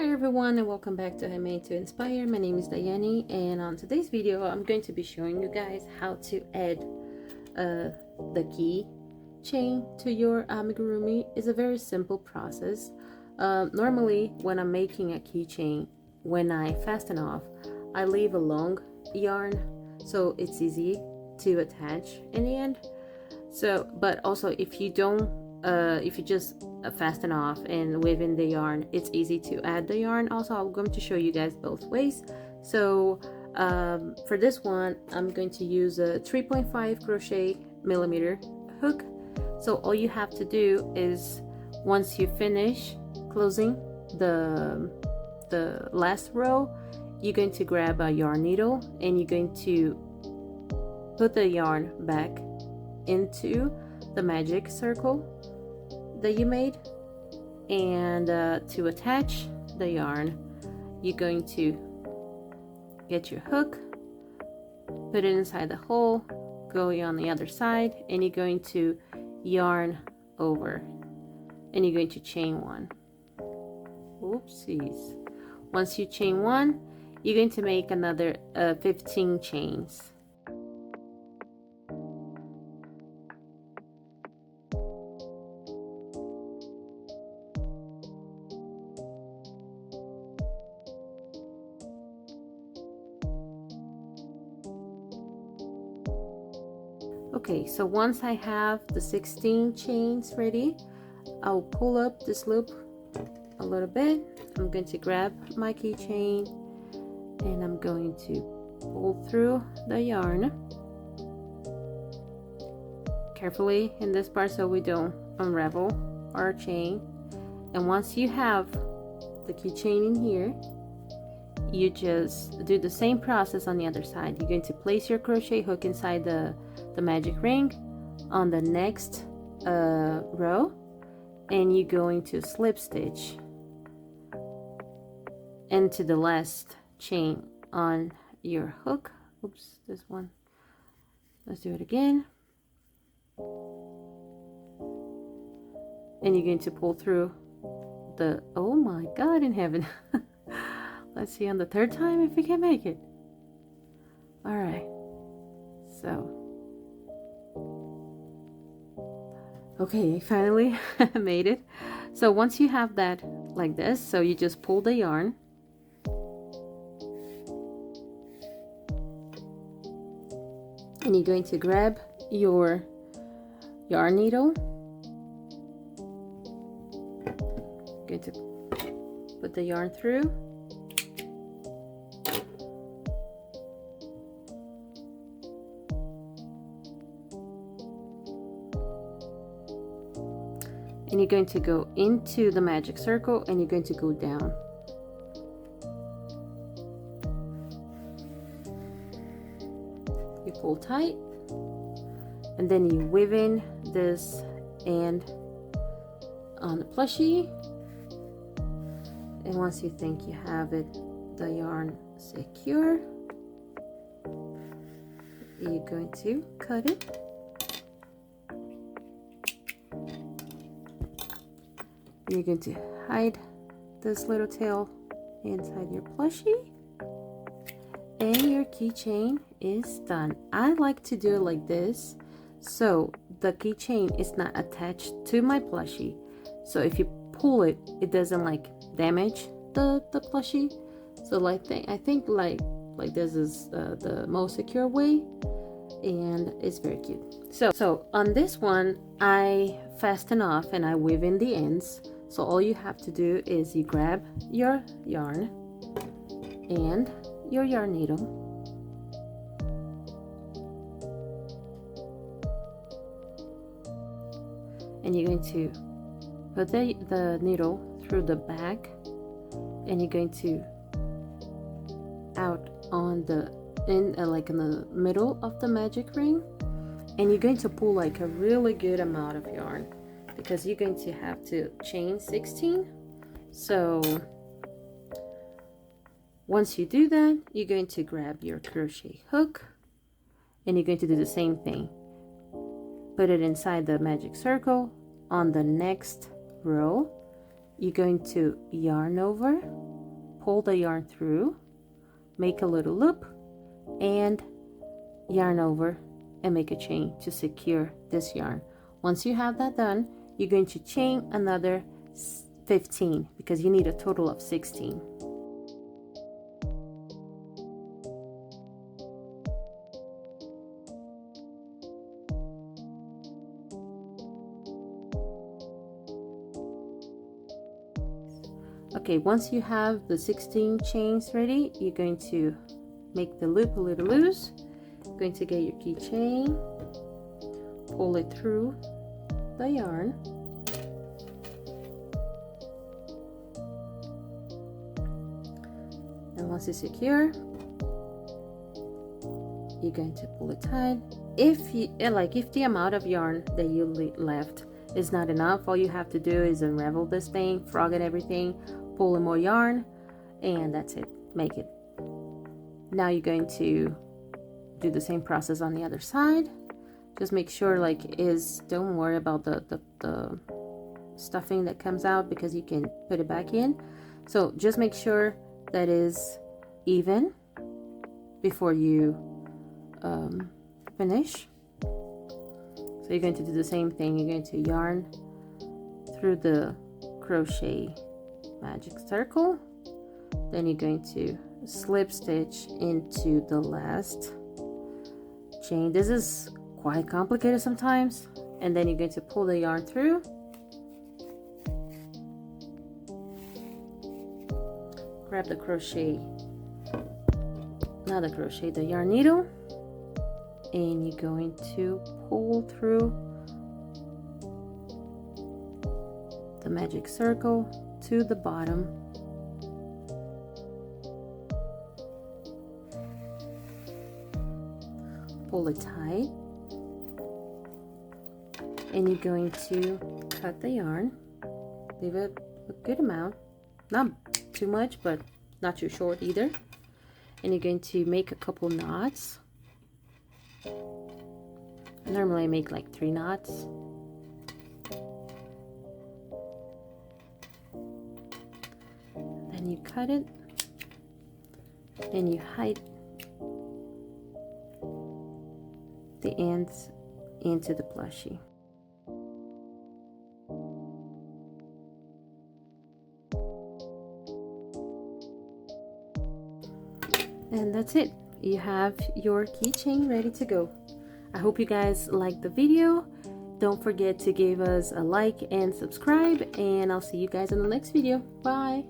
Hi everyone and welcome back to Made to Inspire. My name is Dayani and on today's video I'm going to be showing you guys how to add the key chain to your amigurumi. It's a very simple process. Normally when I'm making a keychain, when I fasten off, I leave a long yarn so it's easy to attach in the end. But also if you don't if you just fasten off and within the yarn, it's easy to add the yarn. Also, I'm going to show you guys both ways. So for this one, I'm going to use a 3.5 crochet millimeter hook. So all you have to do is, once you finish closing the last row, you're going to grab a yarn needle and you're going to put the yarn back into the magic circle that you made, and to attach the yarn, you're going to get your hook, put it inside the hole, go on the other side, and you're going to yarn over and you're going to chain one. Oopsies. Once you chain one, you're going to make another 15 chains. Okay, so once I have the 16 chains ready, I'll pull up this loop a little bit. I'm going to grab my keychain and I'm going to pull through the yarn carefully in this part so we don't unravel our chain. And once you have the keychain in here, you just do the same process on the other side. You're going to place your crochet hook inside the magic ring on the next row, and you're going to slip stitch into the last chain on your hook. Oops, this one. Let's do it again. And you're going to pull through the, oh my God in heaven. Let's see on the third time if we can make it. All right, so okay, I finally made it. So once you have that like this, so you just pull the yarn and you're going to grab your yarn needle, going to put the yarn through, and you're going to go into the magic circle and you're going to go down. You pull tight and then you weave in this end on the plushie, and once you think you have it, the yarn secure, you're going to cut it. You're going to hide this little tail inside your plushie, and your keychain is done. I like to do it like this so the keychain is not attached to my plushie, so if you pull it, it doesn't like damage the plushie. So I think like this is the most secure way, and it's very cute. So on this one, I fasten off and I weave in the ends. So all you have to do is you grab your yarn and your yarn needle, and you're going to put the needle through the back, and you're going to out on the like in the middle of the magic ring, and you're going to pull like a really good amount of yarn, because you're going to have to chain 16. So once you do that, you're going to grab your crochet hook and you're going to do the same thing. Put it inside the magic circle. On the next row, you're going to yarn over pull the yarn through, make a little loop, and yarn over and make a chain to secure this yarn. Once you have that done, you're going to chain another 15 because you need a total of 16. Okay, once you have the 16 chains ready, you're going to make the loop a little loose. You're going to get your keychain, pull it through the yarn, and once it's secure, you're going to pull it tight. If the amount of yarn that you left is not enough, all you have to do is unravel this thing, frog it, everything, pull in more yarn, and that's it. Make it. Now you're going to do the same process on the other side. Just make sure don't worry about the stuffing that comes out because you can put it back in. So just make sure that is even before you finish. So you're going to do the same thing. You're going to yarn through the crochet magic circle, then you're going to slip stitch into the last chain. This is quite complicated sometimes, and then you're going to pull the yarn through, grab the the yarn needle, and you're going to pull through the magic circle to the bottom, pull it tight, and you're going to cut the yarn, leave it a good amount, not too much but not too short either, and you're going to make a couple knots. Normally I make like 3 knots. Then you cut it and you hide the ends into the plushie. And that's it. You have your keychain ready to go. I hope you guys liked the video. Don't forget to give us a like and subscribe, and I'll see you guys in the next video. Bye.